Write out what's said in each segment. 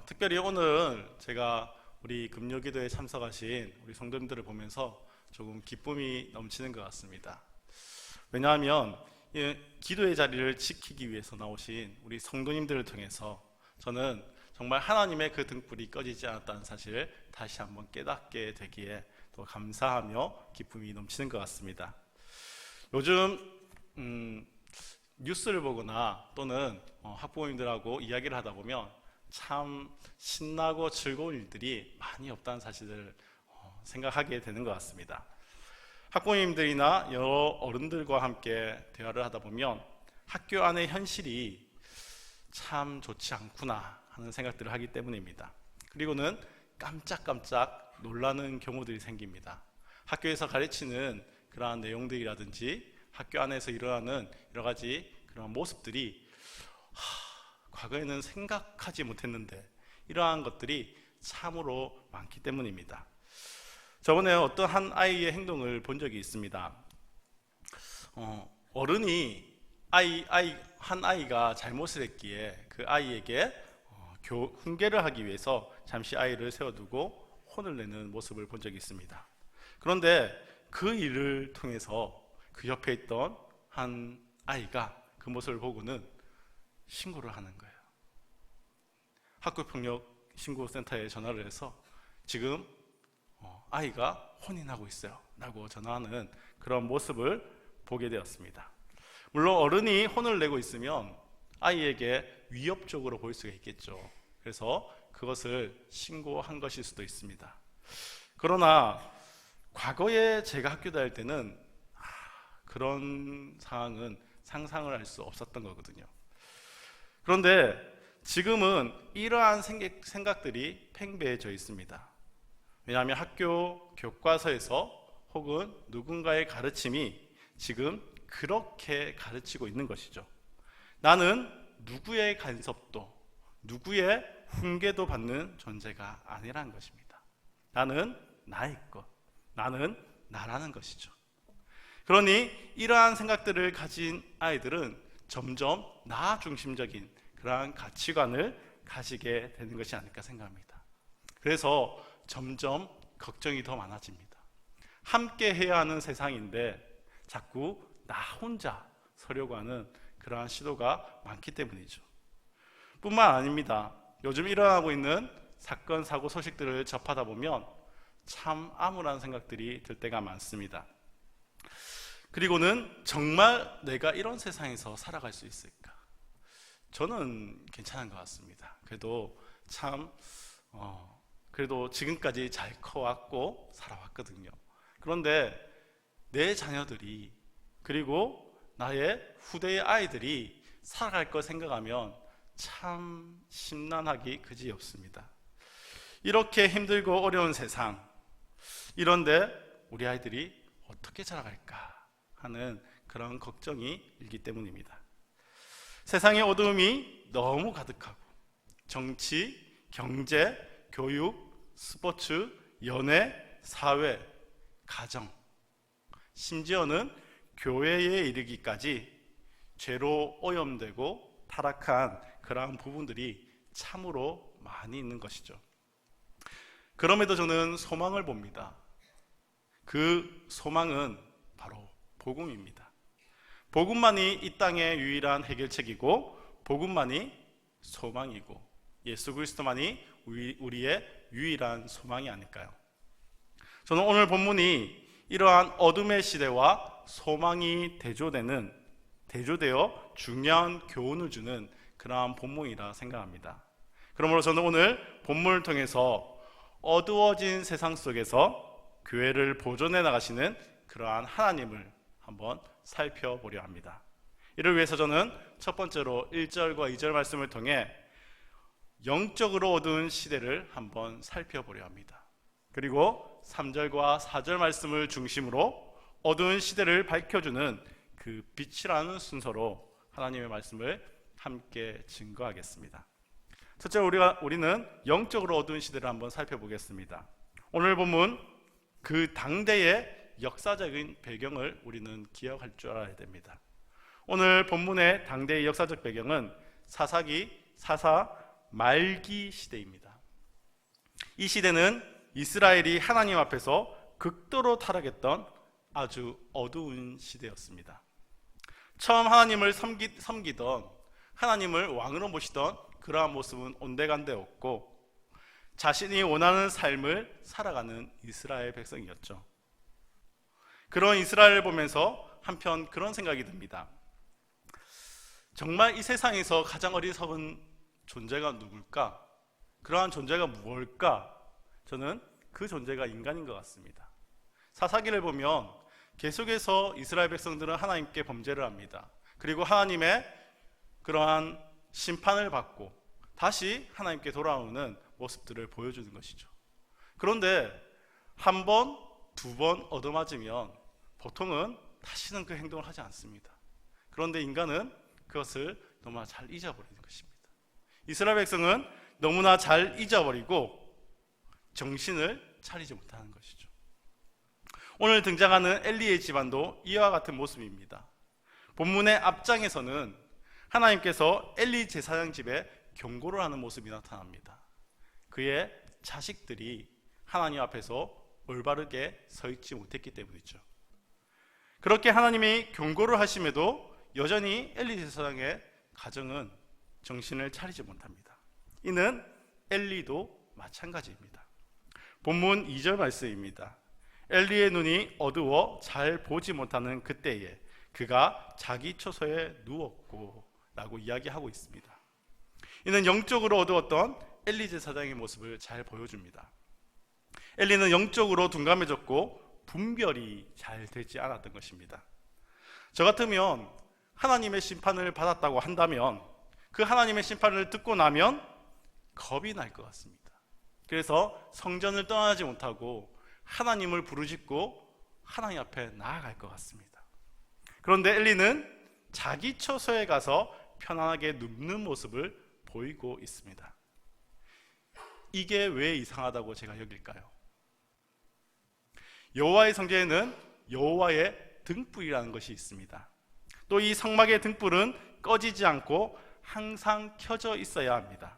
특별히 오늘 제가 우리 금요기도에 참석하신 우리 성도님들을 보면서 조금 기쁨이 넘치는 것 같습니다. 왜냐하면 이 기도의 자리를 지키기 위해서 나오신 우리 성도님들을 통해서 저는 정말 하나님의 그 등불이 꺼지지 않았다는 사실을 다시 한번 깨닫게 되기에 또 감사하며 기쁨이 넘치는 것 같습니다. 요즘 뉴스를 보거나 또는 학부모님들하고 이야기를 하다 보면 참 신나고 즐거운 일들이 많이 없다는 사실을 생각하게 되는 것 같습니다. 학부모님들이나 여러 어른들과 함께 대화를 하다 보면 학교 안의 현실이 참 좋지 않구나 하는 생각들을 하기 때문입니다. 그리고는 깜짝깜짝 놀라는 경우들이 생깁니다. 학교에서 가르치는 그러한 내용들이라든지 학교 안에서 일어나는 여러 가지 그런 모습들이 과거에는 생각하지 못했는데 이러한 것들이 참으로 많기 때문입니다. 저번에 어떤 한 아이의 행동을 본 적이 있습니다. 어른이 한 아이가 잘못을 했기에 그 아이에게 훈계를 하기 위해서 잠시 아이를 세워두고 혼을 내는 모습을 본 적이 있습니다. 그런데 그 일을 통해서 그 옆에 있던 한 아이가 그 모습을 보고는 신고를 하는 거예요. 학교폭력 신고센터에 전화를 해서 지금 아이가 혼인하고 있어요 라고 전화하는 그런 모습을 보게 되었습니다. 물론 어른이 혼을 내고 있으면 아이에게 위협적으로 보일 수가 있겠죠. 그래서 그것을 신고한 것일 수도 있습니다. 그러나 과거에 제가 학교 다닐 때는 그런 상황은 상상을 할 수 없었던 거거든요. 그런데 지금은 이러한 생각들이 팽배해져 있습니다. 왜냐하면 학교 교과서에서 혹은 누군가의 가르침이 지금 그렇게 가르치고 있는 것이죠. 나는 누구의 간섭도 누구의 훈계도 받는 존재가 아니라는 것입니다. 나는 나의 것, 나는 나라는 것이죠. 그러니 이러한 생각들을 가진 아이들은 점점 나 중심적인 그러한 가치관을 가지게 되는 것이 아닐까 생각합니다. 그래서 점점 걱정이 더 많아집니다. 함께 해야 하는 세상인데 자꾸 나 혼자 서려고 하는 그러한 시도가 많기 때문이죠. 뿐만 아닙니다. 요즘 일어나고 있는 사건, 사고 소식들을 접하다 보면 참 암울한 생각들이 들 때가 많습니다. 그리고는 정말 내가 이런 세상에서 살아갈 수 있을까? 저는 괜찮은 것 같습니다. 그래도 그래도 지금까지 잘 커왔고 살아왔거든요. 그런데 내 자녀들이 그리고 나의 후대의 아이들이 살아갈 걸 생각하면 참 심란하기 그지없습니다. 이렇게 힘들고 어려운 세상, 이런데 우리 아이들이 어떻게 자라갈까 하는 그런 걱정이 일기 때문입니다. 세상의 어두움이 너무 가득하고 정치, 경제, 교육, 스포츠, 연애, 사회, 가정, 심지어는 교회에 이르기까지 죄로 오염되고 타락한 그러한 부분들이 참으로 많이 있는 것이죠. 그럼에도 저는 소망을 봅니다. 그 소망은 바로 복음입니다. 복음만이 이 땅의 유일한 해결책이고 복음만이 소망이고 예수 그리스도만이 우리의 유일한 소망이 아닐까요? 저는 오늘 본문이 이러한 어둠의 시대와 소망이 대조되어 중요한 교훈을 주는 그러한 본문이라 생각합니다. 그러므로 저는 오늘 본문을 통해서 어두워진 세상 속에서 교회를 보존해 나가시는 그러한 하나님을 한번 살펴보려 합니다. 이를 위해서 저는 첫 번째로 1절과 2절 말씀을 통해 영적으로 어두운 시대를 한번 살펴보려 합니다. 그리고 3절과 4절 말씀을 중심으로 어두운 시대를 밝혀주는 그 빛이라는 순서로 하나님의 말씀을 함께 증거하겠습니다. 첫째로 우리는 영적으로 어두운 시대를 한번 살펴보겠습니다. 오늘 본문 그 당대의 역사적인 배경을 우리는 기억할 줄 알아야 됩니다. 오늘 본문의 당대의 역사적 배경은 사사기 4사 말기 시대입니다. 이 시대는 이스라엘이 하나님 앞에서 극도로 타락했던 아주 어두운 시대였습니다. 처음 하나님을 섬기던, 하나님을 왕으로 모시던 그러한 모습은 온데간데 없고 자신이 원하는 삶을 살아가는 이스라엘 백성이었죠. 그런 이스라엘을 보면서 한편 그런 생각이 듭니다. 정말 이 세상에서 가장 어리석은 존재가 누굴까? 그러한 존재가 무엇일까? 저는 그 존재가 인간인 것 같습니다. 사사기를 보면 계속해서 이스라엘 백성들은 하나님께 범죄를 합니다. 그리고 하나님의 그러한 심판을 받고 다시 하나님께 돌아오는 모습들을 보여주는 것이죠. 그런데 한 번, 두 번 얻어맞으면 보통은 다시는 그 행동을 하지 않습니다. 그런데 인간은 그것을 너무나 잘 잊어버리는 것입니다. 이스라엘 백성은 너무나 잘 잊어버리고 정신을 차리지 못하는 것이죠. 오늘 등장하는 엘리의 집안도 이와 같은 모습입니다. 본문의 앞장에서는 하나님께서 엘리 제사장 집에 경고를 하는 모습이 나타납니다. 그의 자식들이 하나님 앞에서 올바르게 서 있지 못했기 때문이죠. 그렇게 하나님이 경고를 하심에도 여전히 엘리 제사장의 가정은 정신을 차리지 못합니다. 이는 엘리도 마찬가지입니다. 본문 2절 말씀입니다. 엘리의 눈이 어두워 잘 보지 못하는 그때에 그가 자기 처소에 누웠고 라고 이야기하고 있습니다. 이는 영적으로 어두웠던 엘리 제사장의 모습을 잘 보여줍니다. 엘리는 영적으로 둔감해졌고 분별이 잘 되지 않았던 것입니다. 저 같으면 하나님의 심판을 받았다고 한다면 그 하나님의 심판을 듣고 나면 겁이 날 것 같습니다. 그래서 성전을 떠나지 못하고 하나님을 부르짖고 하나님 앞에 나아갈 것 같습니다. 그런데 엘리는 자기 처소에 가서 편안하게 눕는 모습을 보이고 있습니다. 이게 왜 이상하다고 제가 여길까요? 여호와의 성전에는 여호와의 등불이라는 것이 있습니다. 또 이 성막의 등불은 꺼지지 않고 항상 켜져 있어야 합니다.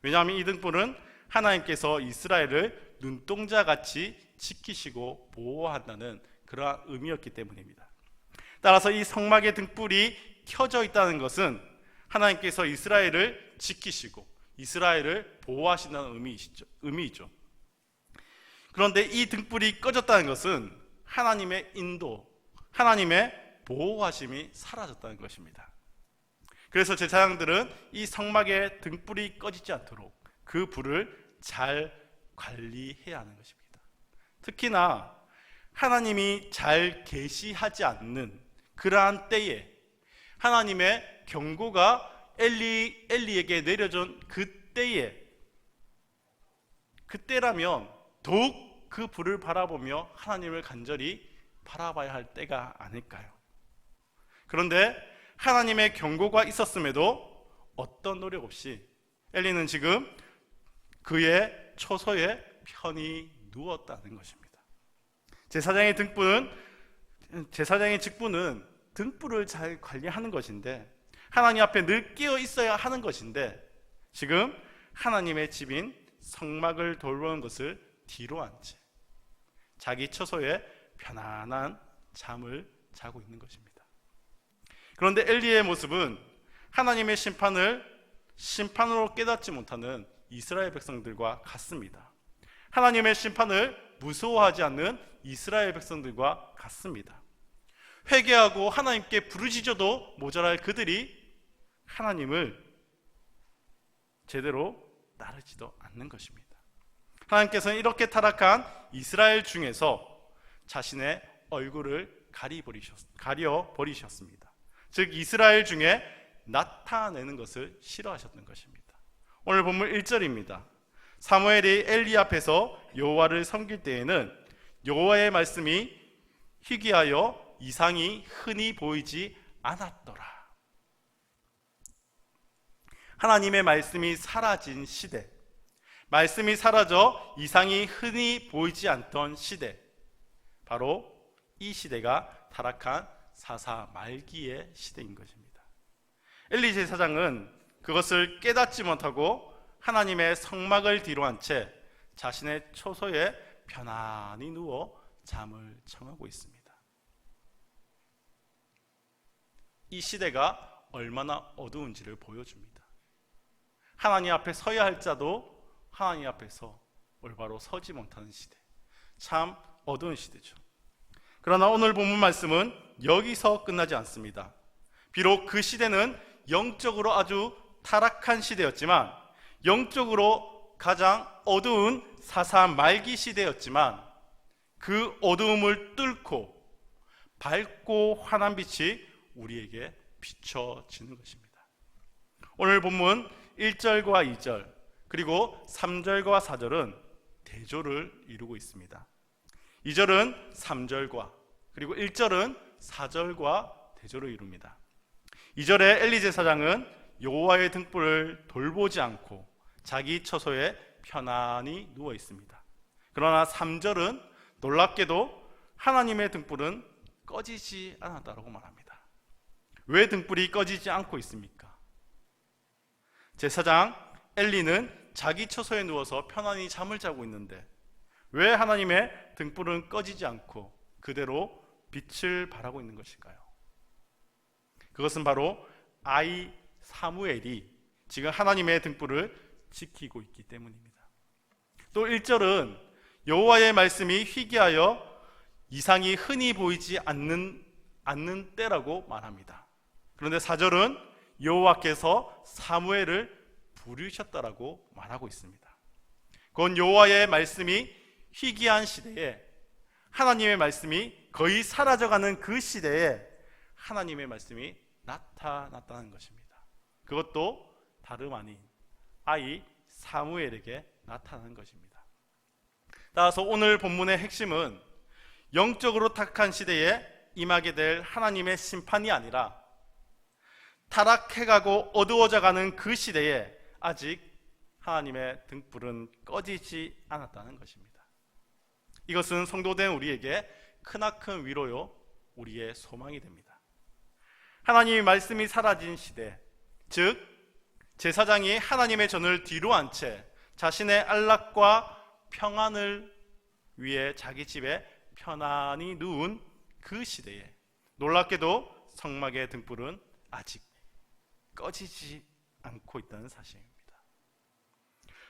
왜냐하면 이 등불은 하나님께서 이스라엘을 눈동자같이 지키시고 보호한다는 그러한 의미였기 때문입니다. 따라서 이 성막의 등불이 켜져 있다는 것은 하나님께서 이스라엘을 지키시고 이스라엘을 보호하신다는 의미이죠. 그런데 이 등불이 꺼졌다는 것은 하나님의 인도, 하나님의 보호하심이 사라졌다는 것입니다. 그래서 제사장들은 이 성막의 등불이 꺼지지 않도록 그 불을 잘 관리해야 하는 것입니다. 특히나 하나님이 잘 계시하지 않는 그러한 때에 하나님의 경고가 엘리에게 내려진 그때라면 더욱 그 불을 바라보며 하나님을 간절히 바라봐야 할 때가 아닐까요? 그런데 하나님의 경고가 있었음에도 어떤 노력 없이 엘리는 지금 그의 처소에 편히 누웠다는 것입니다. 제사장의 직분은 등불을 잘 관리하는 것인데 하나님 앞에 늘 끼어 있어야 하는 것인데 지금 하나님의 집인 성막을 돌보는 것을 뒤로 한 채 자기 처소에 편안한 잠을 자고 있는 것입니다. 그런데 엘리의 모습은 하나님의 심판으로 깨닫지 못하는 이스라엘 백성들과 같습니다. 하나님의 심판을 무서워하지 않는 이스라엘 백성들과 같습니다. 회개하고 하나님께 부르짖어도 모자랄 그들이 하나님을 제대로 따르지도 않는 것입니다. 하나님께서는 이렇게 타락한 이스라엘 중에서 자신의 얼굴을 가려버리셨습니다. 즉 이스라엘 중에 나타내는 것을 싫어하셨던 것입니다. 오늘 본문 1절입니다. 사무엘이 엘리 앞에서 여호와를 섬길 때에는 여호와의 말씀이 희귀하여 이상이 흔히 보이지 않았더라. 하나님의 말씀이 사라진 시대, 말씀이 사라져 이상이 흔히 보이지 않던 시대, 바로 이 시대가 타락한 사사 말기의 시대인 것입니다. 엘리 제사장은 그것을 깨닫지 못하고 하나님의 성막을 뒤로한 채 자신의 초소에 편안히 누워 잠을 청하고 있습니다. 이 시대가 얼마나 어두운지를 보여줍니다. 하나님 앞에 서야 할 자도 하나님 앞에서 올바로 서지 못하는 시대, 참 어두운 시대죠. 그러나 오늘 본문 말씀은 여기서 끝나지 않습니다. 비록 그 시대는 영적으로 아주 타락한 시대였지만, 영적으로 가장 어두운 사사 말기 시대였지만, 그 어두움을 뚫고 밝고 환한 빛이 우리에게 비춰지는 것입니다. 오늘 본문 1절과 2절 그리고 3절과 4절은 대조를 이루고 있습니다. 2절은 3절과 그리고 1절은 4절과 대조를 이룹니다. 2절에 엘리 제사장은 여호와의 등불을 돌보지 않고 자기 처소에 편안히 누워 있습니다. 그러나 3절은 놀랍게도 하나님의 등불은 꺼지지 않았다고 말합니다. 왜 등불이 꺼지지 않고 있습니까? 제사장 엘리는 자기 처소에 누워서 편안히 잠을 자고 있는데 왜 하나님의 등불은 꺼지지 않고 그대로 빛을 발하고 있는 것일까요? 그것은 바로 아이 사무엘이 지금 하나님의 등불을 지키고 있기 때문입니다. 또 1절은 여호와의 말씀이 희귀하여 이상이 흔히 보이지 않는 때라고 말합니다. 그런데 4절은 여호와께서 사무엘을 부르셨다라고 말하고 있습니다. 그건 여호와의 말씀이 희귀한 시대에, 하나님의 말씀이 거의 사라져가는 그 시대에 하나님의 말씀이 나타났다는 것입니다. 그것도 다름 아닌 아이 사무엘에게 나타난 것입니다. 따라서 오늘 본문의 핵심은 영적으로 타락한 시대에 임하게 될 하나님의 심판이 아니라 타락해가고 어두워져가는 그 시대에 아직 하나님의 등불은 꺼지지 않았다는 것입니다. 이것은 성도된 우리에게 크나큰 위로요, 우리의 소망이 됩니다. 하나님의 말씀이 사라진 시대, 즉 제사장이 하나님의 전을 뒤로 한 채 자신의 안락과 평안을 위해 자기 집에 편안히 누운 그 시대에 놀랍게도 성막의 등불은 아직 꺼지지 않고 있다는 사실입니다.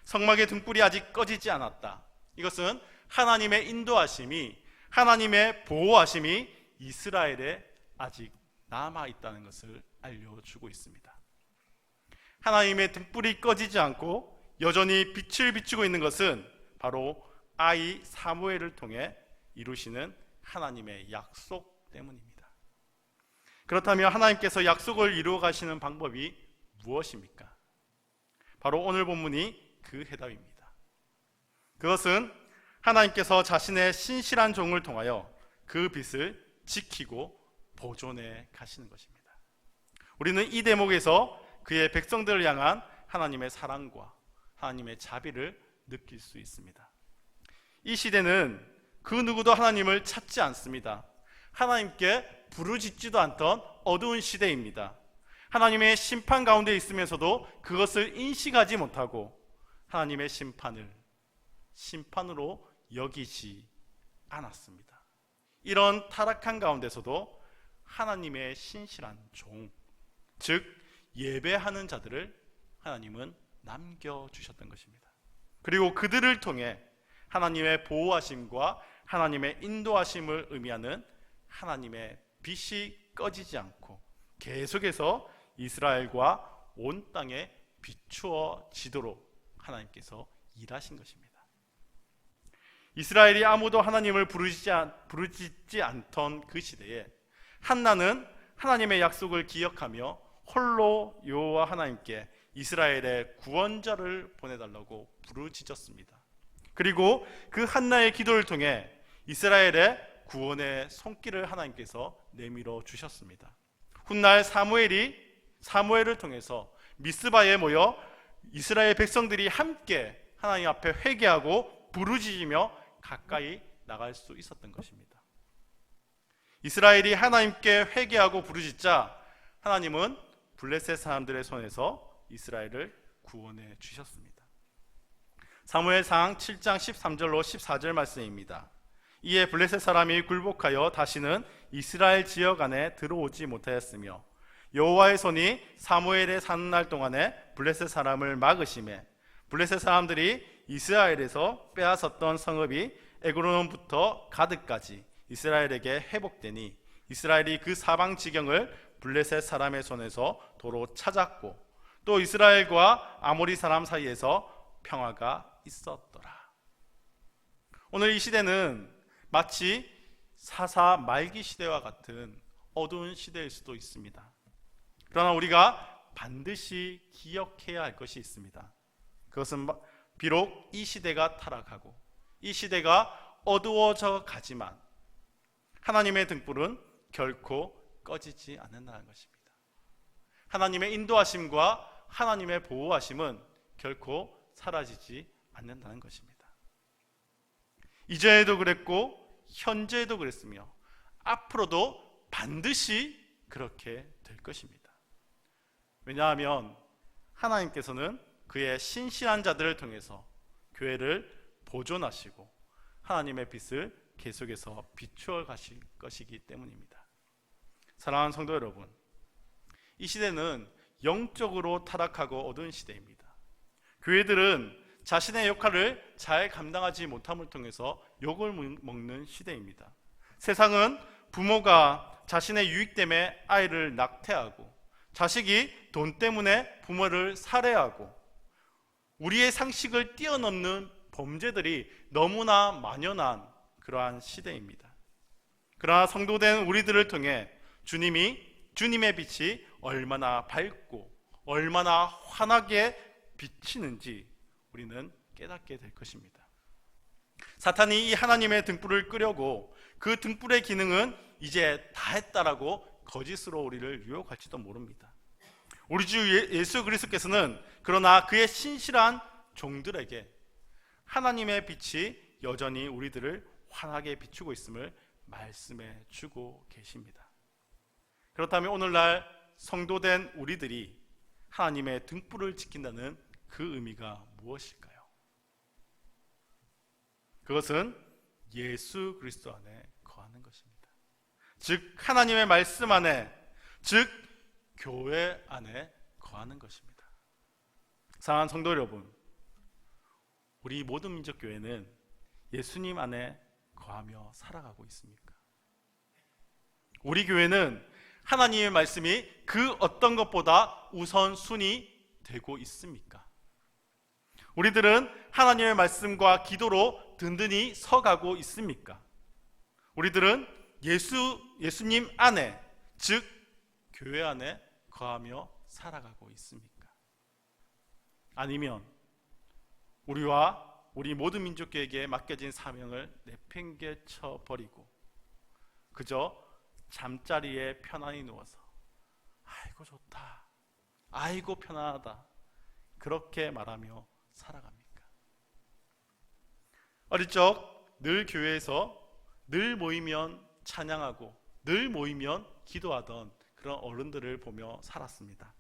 성막의 등불이 아직 꺼지지 않았다. 이것은 하나님의 인도하심이, 하나님의 보호하심이 이스라엘에 아직 남아있다는 것을 알려주고 있습니다. 하나님의 등불이 꺼지지 않고 여전히 빛을 비추고 있는 것은 바로 아이 사무엘을 통해 이루시는 하나님의 약속 때문입니다. 그렇다면 하나님께서 약속을 이루어 가시는 방법이 무엇입니까? 바로 오늘 본문이 그 해답입니다. 그것은 하나님께서 자신의 신실한 종을 통하여 그 빛을 지키고 보존해 가시는 것입니다. 우리는 이 대목에서 그의 백성들을 향한 하나님의 사랑과 하나님의 자비를 느낄 수 있습니다. 이 시대는 그 누구도 하나님을 찾지 않습니다. 하나님께 부르짖지도 않던 어두운 시대입니다. 하나님의 심판 가운데 있으면서도 그것을 인식하지 못하고 하나님의 심판으로 여기지 않았습니다. 이런 타락한 가운데서도 하나님의 신실한 종, 즉 예배하는 자들을 하나님은 남겨주셨던 것입니다. 그리고 그들을 통해 하나님의 보호하심과 하나님의 인도하심을 의미하는 하나님의 빛이 꺼지지 않고 계속해서 이스라엘과 온 땅에 비추어지도록 하나님께서 일하신 것입니다. 이스라엘이 아무도 하나님을 부르짖지 않던 그 시대에 한나는 하나님의 약속을 기억하며 홀로 여호와 하나님께 이스라엘의 구원자를 보내달라고 부르짖었습니다. 그리고 그 한나의 기도를 통해 이스라엘의 구원의 손길을 하나님께서 내밀어 주셨습니다. 훗날 사무엘을 통해서 미스바에 모여 이스라엘 백성들이 함께 하나님 앞에 회개하고 부르짖으며 가까이 나갈 수 있었던 것입니다. 이스라엘이 하나님께 회개하고 부르짖자 하나님은 블레셋 사람들의 손에서 이스라엘을 구원해 주셨습니다. 사무엘상 7장 13절로 14절 말씀입니다. 이에 블레셋 사람이 굴복하여 다시는 이스라엘 지역 안에 들어오지 못하였으며 여호와의 손이 사무엘에 사는 날 동안에 블레셋 사람을 막으심에 블레셋 사람들이 이스라엘에서 빼앗았던 성읍이 에그론부터 가드까지 이스라엘에게 회복되니 이스라엘이 그 사방 지경을 블레셋 사람의 손에서 도로 찾았고 또 이스라엘과 아모리 사람 사이에서 평화가 있었더라. 오늘 이 시대는 마치 사사 말기 시대와 같은 어두운 시대일 수도 있습니다. 그러나 우리가 반드시 기억해야 할 것이 있습니다. 그것은 비록 이 시대가 타락하고 이 시대가 어두워져 가지만 하나님의 등불은 결코 꺼지지 않는다는 것입니다. 하나님의 인도하심과 하나님의 보호하심은 결코 사라지지 않는다는 것입니다. 이전에도 그랬고 현재에도 그랬으며 앞으로도 반드시 그렇게 될 것입니다. 왜냐하면 하나님께서는 그의 신실한 자들을 통해서 교회를 보존하시고 하나님의 빛을 계속해서 비추어 가실 것이기 때문입니다. 사랑하는 성도 여러분, 이 시대는 영적으로 타락하고 어두운 시대입니다. 교회들은 자신의 역할을 잘 감당하지 못함을 통해서 욕을 먹는 시대입니다. 세상은 부모가 자신의 유익 때문에 아이를 낙태하고 자식이 돈 때문에 부모를 살해하고 우리의 상식을 뛰어넘는 범죄들이 너무나 만연한 그러한 시대입니다. 그러나 성도된 우리들을 통해 주님의 빛이 얼마나 밝고 얼마나 환하게 비치는지 우리는 깨닫게 될 것입니다. 사탄이 이 하나님의 등불을 끄려고 그 등불의 기능은 이제 다 했다라고 거짓으로 우리를 유혹할지도 모릅니다. 우리 주 예수 그리스도께서는 그러나 그의 신실한 종들에게 하나님의 빛이 여전히 우리들을 환하게 비추고 있음을 말씀해 주고 계십니다. 그렇다면 오늘날 성도된 우리들이 하나님의 등불을 지킨다는 그 의미가 무엇일까요? 그것은 예수 그리스도 안에 거하는 것입니다. 즉 하나님의 말씀 안에, 즉 교회 안에 거하는 것입니다. 사랑하는 성도 여러분, 우리 모든 민족교회는 예수님 안에 거하며 살아가고 있습니까? 우리 교회는 하나님의 말씀이 그 어떤 것보다 우선순위 되고 있습니까? 우리들은 하나님의 말씀과 기도로 든든히 서가고 있습니까? 우리들은 예수님 안에, 즉 교회 안에 거하며 살아가고 있습니까? 아니면 우리와 우리 모든 민족교회에게 맡겨진 사명을 내팽개쳐 버리고 그저 잠자리에 편안히 누워서 아이고 좋다, 아이고 편안하다 그렇게 말하며 살아갑니까? 어릴 적 늘 교회에서 늘 모이면 찬양하고 늘 모이면 기도하던 그런 어른들을 보며 살았습니다.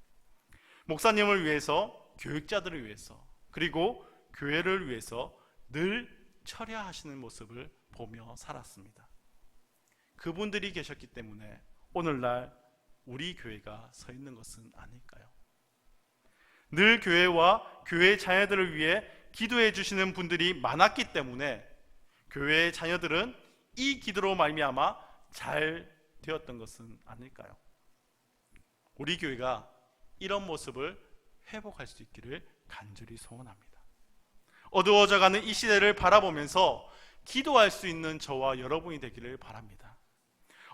목사님을 위해서, 교육자들을 위해서, 그리고 교회를 위해서 늘 처리하시는 모습을 보며 살았습니다. 그분들이 계셨기 때문에 오늘날 우리 교회가 서 있는 것은 아닐까요? 늘 교회와 교회의 자녀들을 위해 기도해 주시는 분들이 많았기 때문에 교회의 자녀들은 이 기도로 말미암아 잘 되었던 것은 아닐까요? 우리 교회가 이런 모습을 회복할 수 있기를 간절히 소원합니다. 어두워져가는 이 시대를 바라보면서 기도할 수 있는 저와 여러분이 되기를 바랍니다.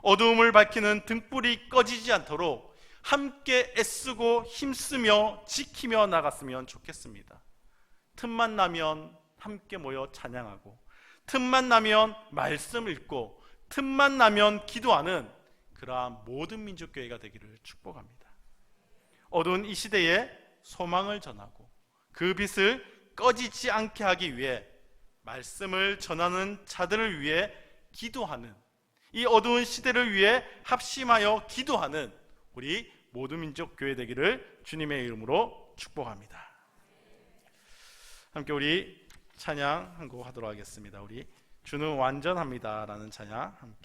어두움을 밝히는 등불이 꺼지지 않도록 함께 애쓰고 힘쓰며 지키며 나갔으면 좋겠습니다. 틈만 나면 함께 모여 찬양하고, 틈만 나면 말씀 읽고, 틈만 나면 기도하는 그러한 모든 민족교회가 되기를 축복합니다. 어두운 이 시대에 소망을 전하고 그 빛을 꺼지지 않게 하기 위해 말씀을 전하는 자들을 위해 기도하는, 이 어두운 시대를 위해 합심하여 기도하는 우리 모든 민족 교회 되기를 주님의 이름으로 축복합니다. 함께 우리 찬양 한 곡 하도록 하겠습니다. 우리 주는 완전합니다라는 찬양 함께